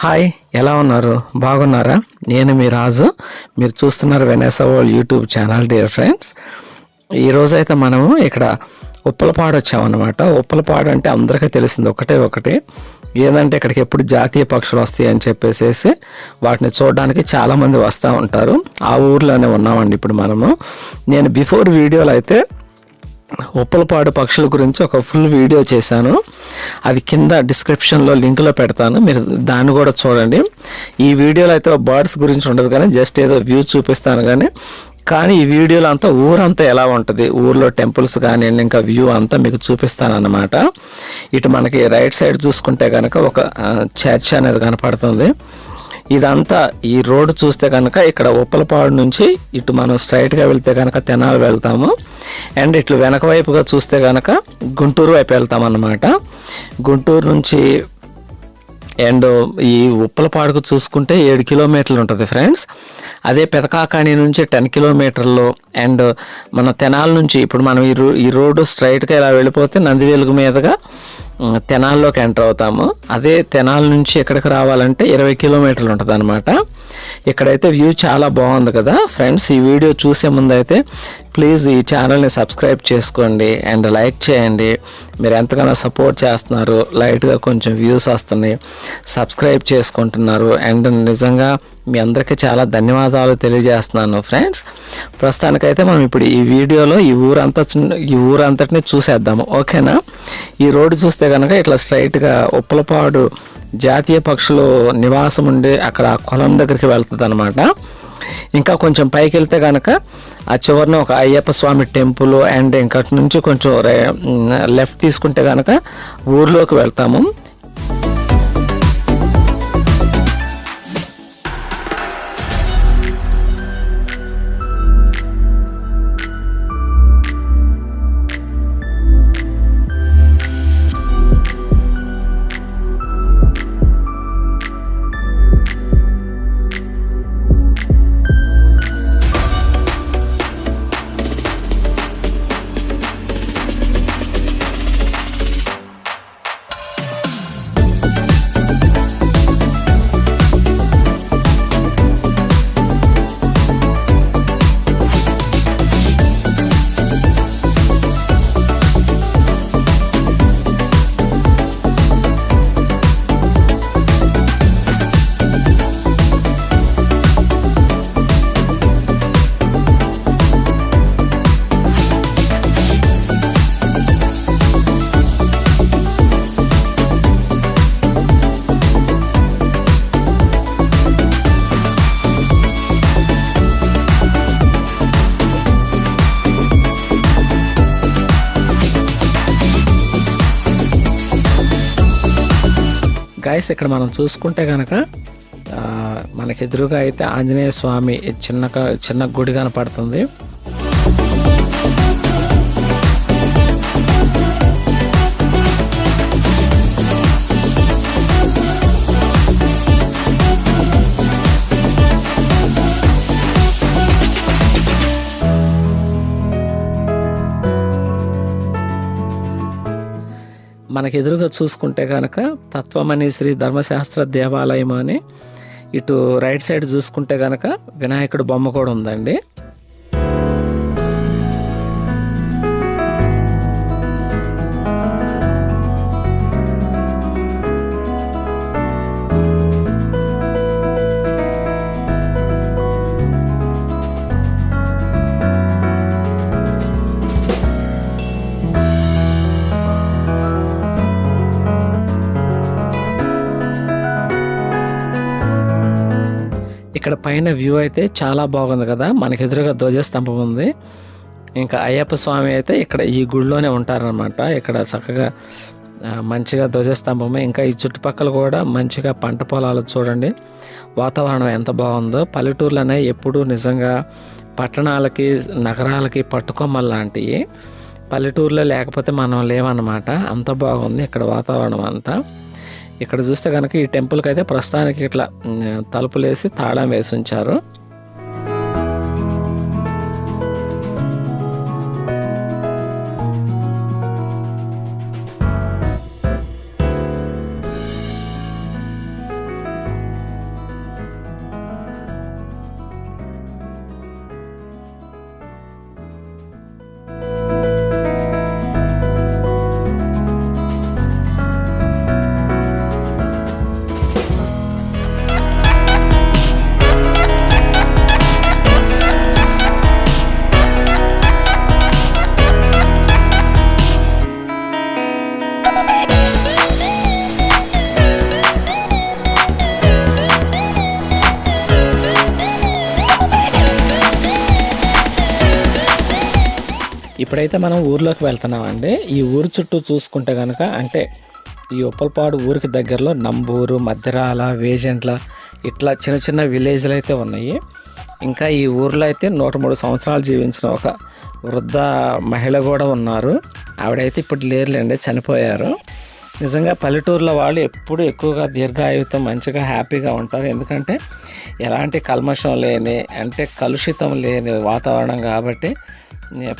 Hi, ఎలా ఉన్నారు? బాగున్నారా? నేను మీ రాజు. మీరు చూస్తున్నారు Vanessa world YouTube channel. Dear friends, ఈరోజైతే మనము ఇక్కడ ఉప్పలపాడు వచ్చామన్నమాట. ఉప్పలపాడు అంటే అందరికీ తెలిసింది ఒకటి ఏంటంటే ఇక్కడికి ఎప్పుడు జాతీయ పక్షులు వస్తాయి అని చెప్పేసి వాటిని చూడడానికి చాలామంది వస్తూ ఉంటారు. ఆ ఊర్లోనే ఉన్నామండి ఇప్పుడు మనము. నేను బిఫోర్ వీడియోలో అయితే ఉప్పలపాడు పక్షుల గురించి ఒక ఫుల్ వీడియో చేశాను. అది కింద డిస్క్రిప్షన్లో లింక్లో పెడతాను, మీరు దాన్ని కూడా చూడండి. ఈ వీడియోలో అయితే బర్డ్స్ గురించి ఉండదు, కానీ జస్ట్ ఏదో వ్యూ చూపిస్తాను. కానీ ఈ వీడియోలో అంతా ఊరంతా ఎలా ఉంటుంది, ఊర్లో టెంపుల్స్ కానీ ఇంకా వ్యూ అంతా మీకు చూపిస్తాను అన్నమాట. ఇటు మనకి రైట్ సైడ్ చూసుకుంటే కనుక ఒక చర్చ్ అనేది కనపడుతుంది. ఇదంతా ఈ రోడ్డు చూస్తే కనుక ఇక్కడ ఉప్పలపాడు నుంచి ఇటు మనం స్ట్రైట్గా వెళ్తే కనుక తెనాలి వెళ్తాము. అండ్ ఇట్లు వెనక వైపుగా చూస్తే కనుక గుంటూరు వైపు వెళ్తాం అన్నమాట. గుంటూరు నుంచి అండ్ ఈ ఉప్పలపాడుకు చూసుకుంటే 7 కిలోమీటర్లు ఉంటుంది ఫ్రెండ్స్. అదే పెదకాకాని నుంచి 10 కిలోమీటర్లు. అండ్ మన తెనాల నుంచి ఇప్పుడు మనం ఈ రోడ్డు స్ట్రైట్గా ఇలా వెళ్ళిపోతే నందివెలుగు మీదుగా తెనాల్లోకి ఎంటర్ అవుతాము. అదే తెనాల నుంచి ఎక్కడికి రావాలంటే 20 కిలోమీటర్లు ఉంటుంది అనమాట. ఇక్కడైతే వ్యూ చాలా బాగుంది కదా ఫ్రెండ్స్. ఈ వీడియో చూసే ముందు అయితే ప్లీజ్ ఈ ఛానల్ని సబ్స్క్రైబ్ చేసుకోండి అండ్ లైక్ చేయండి. మీరు ఎంతగానో సపోర్ట్ చేస్తున్నారు, లైట్గా కొంచెం వ్యూస్ వస్తున్నాయి, సబ్స్క్రైబ్ చేసుకుంటున్నారు. అండ్ నిజంగా మీ అందరికీ చాలా ధన్యవాదాలు తెలియజేస్తున్నాను ఫ్రెండ్స్. ప్రస్తుతానికైతే మనం ఇప్పుడు ఈ వీడియోలో ఈ ఊరంతటిని చూసేద్దాము, ఓకేనా? ఈ రోడ్డు చూస్తే కనుక ఇట్లా స్ట్రైట్గా ఉప్పలపాడు జాతీయ పక్షులు నివాసం ఉండి అక్కడ కొలం దగ్గరికి వెళ్తుంది అనమాట. ఇంకా కొంచెం పైకి వెళ్తే కనుక ఆ చివరిన ఒక అయ్యప్ప స్వామి టెంపుల్. అండ్ ఇంకటి నుంచి కొంచెం లెఫ్ట్ తీసుకుంటే కనుక ఊర్లోకి వెళ్తాము. గైస్, ఇక్కడ మనం చూసుకుంటే కనుక మనకి ఎదురుగా అయితే ఆంజనేయ స్వామి చిన్న గుడి కనపడుతుంది. మనకి ఎదురుగా చూసుకుంటే కనుక తత్వమణి శ్రీ ధర్మశాస్త్ర దేవాలయం అని, ఇటు రైట్ సైడ్ చూసుకుంటే కనుక వినాయకుడు బొమ్మ కూడా ఉందండి. ఇక్కడ పైన వ్యూ అయితే చాలా బాగుంది కదా. మనకి ఎదురుగా ధ్వజస్తంభం ఉంది. ఇంకా అయ్యప్ప స్వామి అయితే ఇక్కడ ఈ గుడిలోనే ఉంటారనమాట. ఇక్కడ చక్కగా మంచిగా ధ్వజస్తంభమే. ఇంకా ఈ చుట్టుపక్కల కూడా మంచిగా పంట పొలాలు చూడండి, వాతావరణం ఎంత బాగుందో. పల్లెటూర్లు అనేవి ఎప్పుడు నిజంగా పట్టణాలకి నగరాలకి పట్టుకొమ్మలు లాంటివి. పల్లెటూరులో లేకపోతే మనం లేవన్నమాట. అంత బాగుంది ఇక్కడ వాతావరణం అంతా. ఇక్కడ చూస్తే కనుక ఈ టెంపుల్కి అయితే ప్రస్తుతానికి ఇట్లా తలుపులేసి తాళం వేసి ఉంచారు. ఇప్పుడైతే మనం ఊర్లోకి వెళ్తున్నామండి. ఈ ఊరు చుట్టూ చూసుకుంటే కనుక అంటే ఈ ఉప్పలపాడు ఊరికి దగ్గరలో నంబూరు, మధ్యరాల, వేజెంట్ల ఇట్లా చిన్న చిన్న విలేజ్లు అయితే ఉన్నాయి. ఇంకా ఈ ఊర్లో అయితే 103 సంవత్సరాలు జీవించిన ఒక వృద్ధ మహిళ కూడా ఉన్నారు. ఆవిడైతే ఇప్పుడు లేరులేండి, చనిపోయారు. నిజంగా పల్లెటూరులో వాళ్ళు ఎప్పుడు ఎక్కువగా దీర్ఘాయువుతో మంచిగా హ్యాపీగా ఉంటారు. ఎందుకంటే ఎలాంటి కల్మషం లేని అంటే కలుషితం లేని వాతావరణం కాబట్టి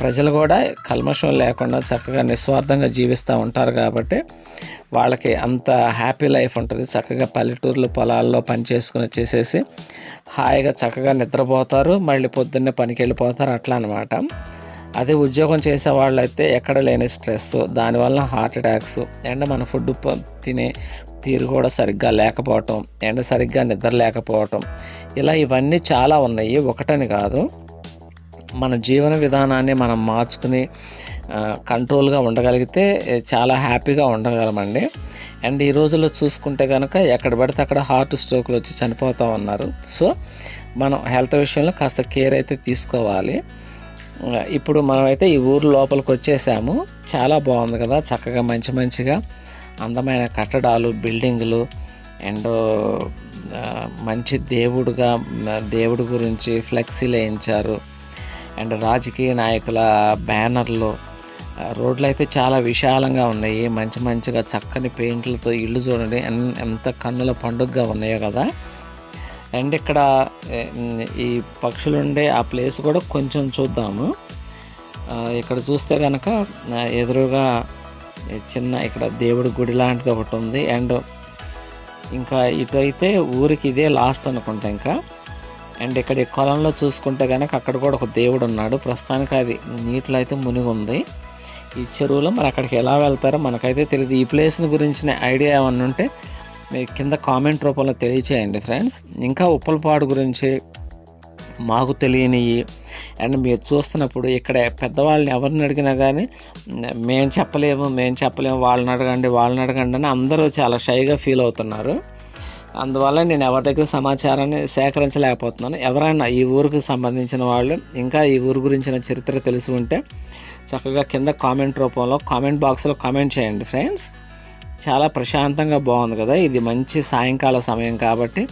ప్రజలు కూడా కల్మషం లేకుండా చక్కగా నిస్వార్థంగా జీవిస్తూ ఉంటారు. కాబట్టి వాళ్ళకి అంత హ్యాపీ లైఫ్ ఉంటుంది. చక్కగా పల్లెటూరులో పొలాల్లో పని చేసుకుని వచ్చేసేసి హాయిగా చక్కగా నిద్రపోతారు, మళ్ళీ పొద్దున్నే పనికి వెళ్ళిపోతారు, అట్లా అనమాట. అదే ఉద్యోగం చేసే వాళ్ళైతే ఎక్కడ లేని స్ట్రెస్, దానివల్ల హార్ట్ అటాక్స్, అండ్ మన ఫుడ్ తినే తీరు కూడా సరిగ్గా లేకపోవటం, అండ్ సరిగ్గా నిద్ర లేకపోవటం, ఇలా ఇవన్నీ చాలా ఉన్నాయి. ఒకటని కాదు, మన జీవన విధానాన్ని మనం మార్చుకుని కంట్రోల్గా ఉండగలిగితే చాలా హ్యాపీగా ఉండగలమండి. అండ్ ఈ రోజుల్లో చూసుకుంటే కనుక ఎక్కడ పడితే అక్కడ హార్ట్ స్ట్రోక్లు వచ్చి చనిపోతూ ఉన్నారు. సో మనం హెల్త్ విషయంలో కాస్త కేర్ అయితే తీసుకోవాలి. ఇప్పుడు మనమైతే ఈ ఊరు లోపలికి వచ్చేసాము. చాలా బాగుంది కదా, చక్కగా మంచిగా అందమైన కట్టడాలు, బిల్డింగులు, అండ్ మంచి దేవుడి గురించి ఫ్లెక్సీలు వేయించారు. అండ్ రాజకీయ నాయకుల బ్యానర్లు, రోడ్లు అయితే చాలా విశాలంగా ఉన్నాయి. మంచిగా చక్కని పెయింట్లతో ఇల్లు చూడండి ఎంత కన్నుల పండుగగా ఉన్నాయో కదా. అండ్ ఇక్కడ ఈ పక్షులు ఉండే ఆ ప్లేస్ కూడా కొంచెం చూద్దాము. ఇక్కడ చూస్తే కనుక ఎదురుగా చిన్న ఇక్కడ దేవుడి గుడి లాంటిది ఒకటి ఉంది. అండ్ ఇంకా ఇటు అయితే ఊరికి ఇదే లాస్ట్ అనుకుంటా ఇంకా. అండ్ ఇక్కడ ఈ కొలంలో చూసుకుంటే కనుక అక్కడ కూడా ఒక దేవుడు ఉన్నాడు. ప్రస్తుతానికి అది నీటిలో అయితే మునిగి ఉంది ఈ చెరువులో. మరి అక్కడికి ఎలా వెళ్తారో మనకైతే తెలియదు. ఈ ప్లేస్ని గురించిన ఐడియా ఏమన్నా ఉంటే మీరు కింద కామెంట్ రూపంలో తెలియచేయండి ఫ్రెండ్స్. ఇంకా ఉప్పలపాడు గురించి మాకు తెలియనివి అండ్ మీరు చూస్తున్నప్పుడు ఇక్కడ పెద్దవాళ్ళని ఎవరిని అడిగినా కానీ మేము చెప్పలేము వాళ్ళని అడగండి అని అందరూ చాలా షైగా ఫీల్ అవుతున్నారు. అందువల్ల నేను ఎవరి దగ్గర సమాచారాన్ని సేకరించలేకపోతున్నాను. ఎవరైనా ఈ ఊరికి సంబంధించిన వాళ్ళు ఇంకా ఈ ఊరు గురించిన చరిత్ర తెలిసి ఉంటే చక్కగా కింద కామెంట్ రూపంలో కామెంట్ బాక్స్లో కామెంట్ చేయండి ఫ్రెండ్స్. చాలా ప్రశాంతంగా బాగుంది కదా. ఇది మంచి సాయంకాల సమయం కాబట్టి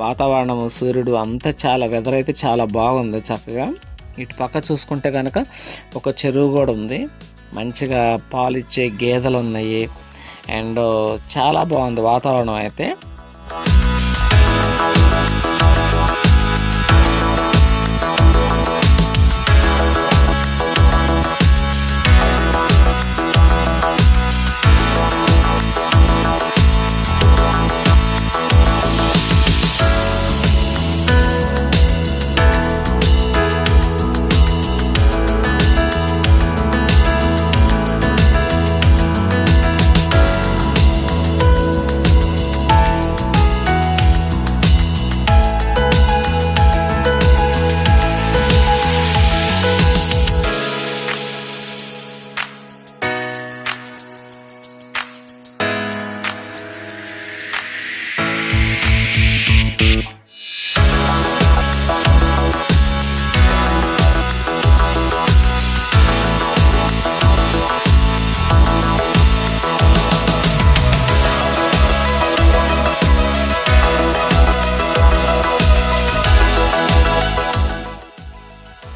వాతావరణము, సూర్యుడు అంతా చాలా వెదర్ అయితే చాలా బాగుంది చక్కగా. ఇటు పక్క చూసుకుంటే కనుక ఒక చెరువు కూడా ఉంది, మంచిగా పాలిచ్చే గేదెలు ఉన్నాయి. అండ్ చాలా బాగుంది వాతావరణం అయితే.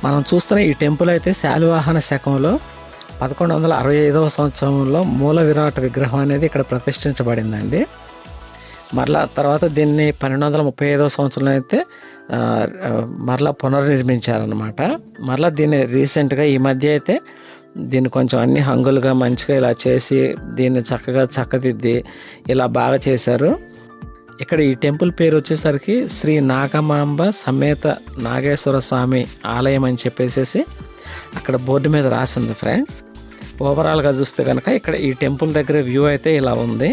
మనం చూస్తున్న ఈ టెంపుల్ అయితే శాలివాహన శకంలో 1165వ సంవత్సరంలో మూల విరాట్ విగ్రహం అనేది ఇక్కడ ప్రతిష్ఠించబడిందండి. మరలా తర్వాత దీన్ని 1235వ సంవత్సరంలో అయితే మరలా పునర్నిర్మించారనమాట. మరలా దీన్ని రీసెంట్గా ఈ మధ్య అయితే దీన్ని కొంచెం అన్ని హంగులుగా మంచిగా ఇలా చేసి దీన్ని చక్కగా చక్కదిద్ది ఇలా బాగా చేశారు. ఇక్కడ ఈ టెంపుల్ పేరు వచ్చేసరికి శ్రీ నాగమాంబ సమేత నాగేశ్వర స్వామి ఆలయం అని చెప్పేసి అక్కడ బోర్డు మీద రాసింది ఫ్రెండ్స్. ఓవరాల్గా చూస్తే కనుక ఇక్కడ ఈ టెంపుల్ దగ్గర వ్యూ అయితే ఇలా ఉంది.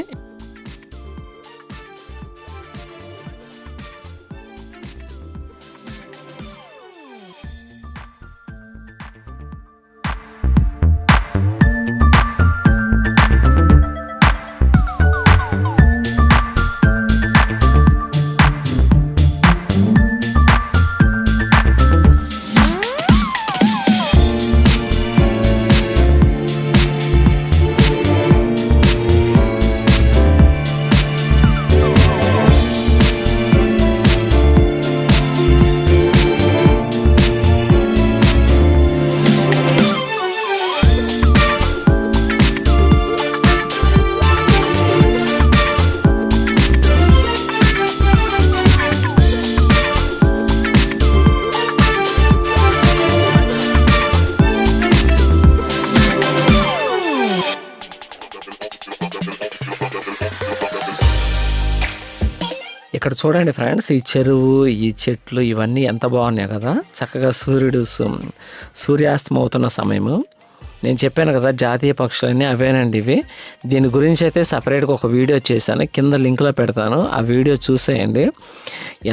ఇక్కడ చూడండి ఫ్రెండ్స్, ఈ చెరువు, ఈ చెట్లు ఇవన్నీ ఎంత బాగున్నాయి కదా. చక్కగా సూర్యాస్తం అవుతున్న సమయము. నేను చెప్పాను కదా జాతీయ పక్షులన్నీ అవేనండి ఇవి. దీని గురించి అయితే సపరేట్గా ఒక వీడియో చేశాను, కింద లింక్లో పెడతాను, ఆ వీడియో చూసేయండి.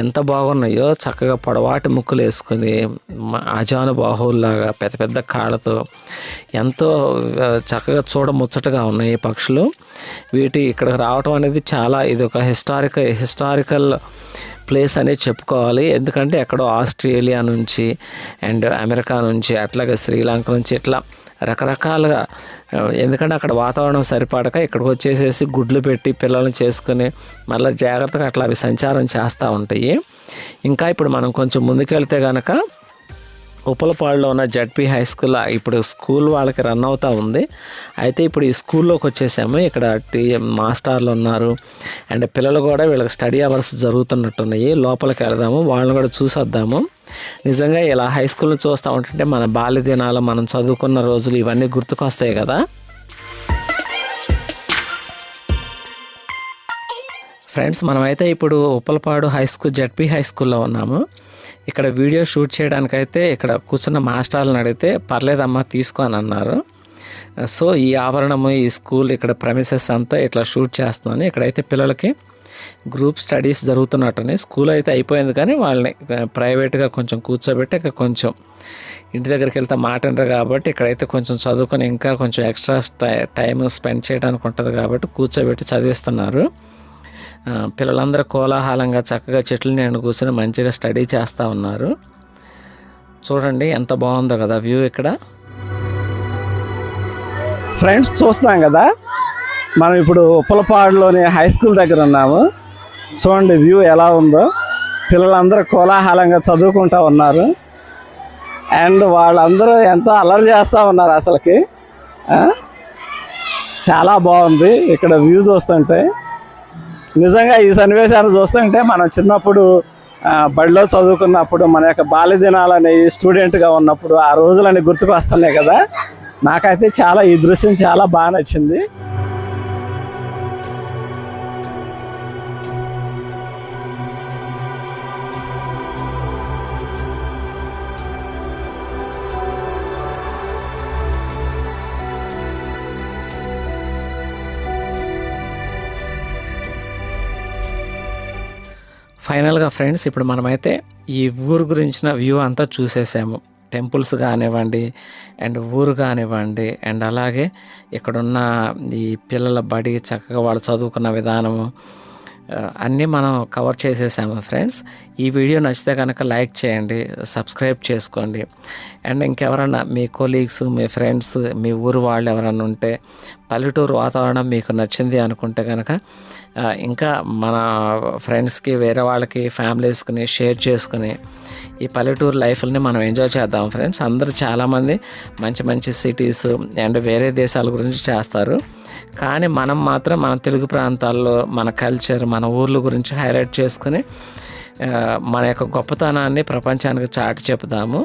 ఎంత బాగున్నాయో, చక్కగా పొడవాటి ముక్కులు వేసుకొని అజానుబాహువుల్లాగా పెద్ద పెద్ద కాళ్ళతో ఎంతో చక్కగా చూడముచ్చటగా ఉన్నాయి ఈ పక్షులు. ఇక్కడికి రావటం అనేది చాలా, ఇది ఒక హిస్టారికల్ ప్లేస్ అనేది చెప్పుకోవాలి. ఎందుకంటే ఎక్కడో ఆస్ట్రేలియా నుంచి అండ్ అమెరికా నుంచి అట్లాగే శ్రీలంక నుంచి ఇట్లా రకరకాలుగా, ఎందుకంటే అక్కడ వాతావరణం సరిపడక ఇక్కడికి వచ్చేసేసి గుడ్లు పెట్టి పిల్లల్ని చేసుకుని మళ్ళీ జాగ్రత్తగా అట్లా అవి సంచారం చేస్తూ ఉంటాయి. ఇంకా ఇప్పుడు మనం కొంచెం ముందుకెళ్తే కనుక ఉప్పలపాడులో ఉన్న జడ్పీ హై స్కూల్, ఇప్పుడు స్కూల్ వాళ్ళకి రన్ అవుతూ ఉంది. అయితే ఇప్పుడు ఈ స్కూల్లోకి వచ్చేసాము. ఇక్కడ మాస్టర్లు ఉన్నారు అండ్ పిల్లలు కూడా, వీళ్ళకి స్టడీ అవర్స్ జరుగుతున్నట్టున్నాయి. లోపలికి వెళదాము, వాళ్ళని కూడా చూసొద్దాము. నిజంగా ఇలా హై స్కూల్ని చూస్తూ ఉంటుంటే మన బాల్య దినాలు, మనం చదువుకున్న రోజులు ఇవన్నీ గుర్తుకొస్తాయి కదా. ఫ్రెండ్స్, మనమైతే ఇప్పుడు Uppalapadu high school ZP high స్కూల్లో ఉన్నాము. ఇక్కడ వీడియో షూట్ చేయడానికైతే ఇక్కడ కూర్చున్న మాస్టర్లను అడిగితే పర్లేదమ్మా తీసుకో అని అన్నారు. సో ఈ ఆవరణము, ఈ స్కూల్, ఇక్కడ ప్రెమిసెస్ అంతా ఇట్లా షూట్ చేస్తున్నాను. ఇక్కడైతే పిల్లలకి గ్రూప్ స్టడీస్ జరుగుతున్నట్టున్నాయి. స్కూల్ అయితే అయిపోయింది కానీ వాళ్ళని ప్రైవేట్గా కొంచెం కూర్చోబెట్టి ఇక కొంచెం ఇంటి దగ్గరికి వెళ్తే మాటినరు కాబట్టి ఇక్కడైతే కొంచెం చదువుకొని ఇంకా కొంచెం ఎక్స్ట్రా టైం స్పెండ్ చేయడానికి ఉంటుంది కాబట్టి కూర్చోబెట్టి చదివిస్తున్నారు. పిల్లలందరూ కోలాహలంగా చక్కగా చెట్ల నీడన కూర్చొని మంచిగా స్టడీ చేస్తూ ఉన్నారు. చూడండి ఎంత బాగుందో కదా వ్యూ ఇక్కడ. ఫ్రెండ్స్, చూస్తున్నాం కదా, మనం ఇప్పుడు ఉప్పలపాడులోని హై స్కూల్ దగ్గర ఉన్నాము. చూడండి వ్యూ ఎలా ఉందో. పిల్లలందరూ కోలాహలంగా చదువుకుంటూ ఉన్నారు అండ్ వాళ్ళందరూ ఎంతో అల్లరి చేస్తూ ఉన్నారు. అసలుకి చాలా బాగుంది ఇక్కడ వ్యూ చూస్తుంటే. నిజంగా ఈ సన్నివేశాన్ని చూస్తుంటే మనం చిన్నప్పుడు బడిలో చదువుకున్నప్పుడు, మన యొక్క బాల్య దినాలని స్టూడెంట్గా ఉన్నప్పుడు ఆ రోజులన్నీ గుర్తుకు వస్తున్నాయి కదా. నాకైతే ఈ దృశ్యం చాలా బాగా నచ్చింది. ఫైనల్గా ఫ్రెండ్స్, ఇప్పుడు మనమైతే ఈ ఊరు గురించిన వ్యూ అంతా చూసేసాము. టెంపుల్స్ కానివ్వండి అండ్ ఊరు కానివ్వండి అండ్ అలాగే ఇక్కడున్న ఈ పిల్లల బడి, చక్కగా వాళ్ళు చదువుకున్న విధానము అన్నీ మనం కవర్ చేసేసాము ఫ్రెండ్స్. ఈ వీడియో నచ్చితే కనుక లైక్ చేయండి, సబ్స్క్రైబ్ చేసుకోండి. అండ్ ఇంకెవరన్నా మీ కొలీగ్స్, మీ ఫ్రెండ్స్, మీ ఊరు వాళ్ళు ఎవరన్నా ఉంటే పల్లెటూరు వాతావరణం మీకు నచ్చింది అనుకుంటే కనుక ఇంకా మన ఫ్రెండ్స్కి, వేరే వాళ్ళకి, ఫ్యామిలీస్కి షేర్ చేసుకుని ఈ పల్లెటూరు లైఫ్ని మనం ఎంజాయ్ చేద్దాం ఫ్రెండ్స్. అందరూ చాలామంది మంచి మంచి సిటీస్ అండ్ వేరే దేశాల గురించి చేస్తారు, కానీ మనం మాత్రం మన తెలుగు ప్రాంతాల్లో మన కల్చర్, మన ఊర్ల గురించి హైలైట్ చేసుకుని మన యొక్క గొప్పతనాన్ని ప్రపంచానికి చాటి చెప్తాము.